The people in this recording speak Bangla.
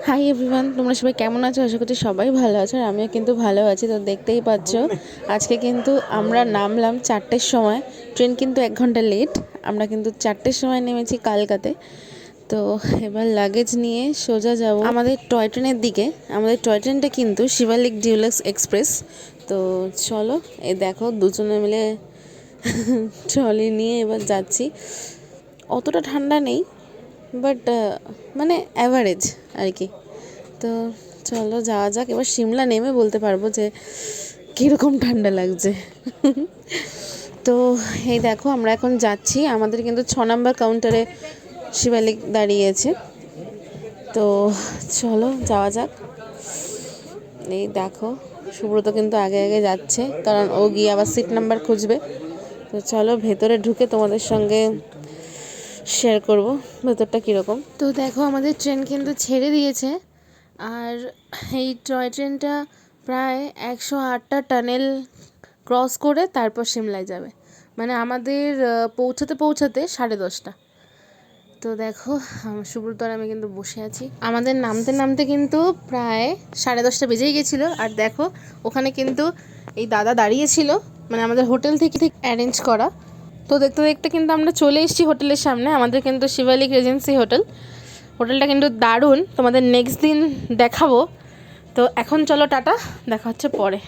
হাই এভরিওয়ান, তোমরা সবাই কেমন আছো? আশা করছি সবাই ভালো আছো, আর আমিও কিন্তু ভালো আছি। তো দেখতেই পাচ্ছ আজকে কিন্তু আমরা নামলাম 4টের সময়। ট্রেন কিন্তু 1 ঘন্টা লেট। আমরা কিন্তু 4টের সময় নেমেছি কালকাতে। তো এবার লাগেজ নিয়ে সোজা যাব আমাদের টয় ট্রেনের দিকে। আমাদের টয় ট্রেনটা কিন্তু শিবালিক ডিউলাক্স এক্সপ্রেস। তো চলো, এই দেখো দুজনে মিলে ট্রলি নিয়ে এবার যাচ্ছি। অতটা ঠান্ডা নেই, বাট মানে অ্যাভারেজ আর কি। তো চলো যাওয়া যাক। এবার সিমলা নেমে বলতে পারবো যে কীরকম ঠান্ডা লাগছে। তো এই দেখো আমরা এখন যাচ্ছি। আমাদের কিন্তু 6 নম্বর কাউন্টারে শিবালিক দাঁড়িয়েছে। তো চলো যাওয়া যাক। এই দেখো সুব্রত কিন্তু আগে আগে যাচ্ছে, কারণ ও গিয়ে আবার সিট নাম্বার খুঁজবে। তো চলো ভেতরে ঢুকে তোমাদের সঙ্গে শেয়ার করব ভেতরটা কীরকম। তো দেখো আমাদের ট্রেন কিন্তু ছেড়ে দিয়েছে। আর এই টয় ট্রেনটা প্রায় 108টা টানেল ক্রস করে তারপর সিমলায় যাবে। মানে আমাদের পৌঁছাতে 10:30। তো দেখো সুব্রত আর আমি কিন্তু বসে আছি। আমাদের নামতে নামতে কিন্তু প্রায় 10:30 বেজেই গেছিলো। আর দেখো ওখানে কিন্তু এই দাদা দাঁড়িয়েছিল, মানে আমাদের হোটেল থেকে ঠিক অ্যারেঞ্জ করা। তো দেখতে দেখতে কিন্তু আমরা চলে এসেছি হোটেলের সামনে। আমাদের কিন্তু শিবালিক রেজেন্সি হোটেল। হোটেলটা কিন্তু দারুণ, তোমাদের নেক্সট দিন দেখাবো। তো এখন চলো টাটা, দেখা হচ্ছে পরে।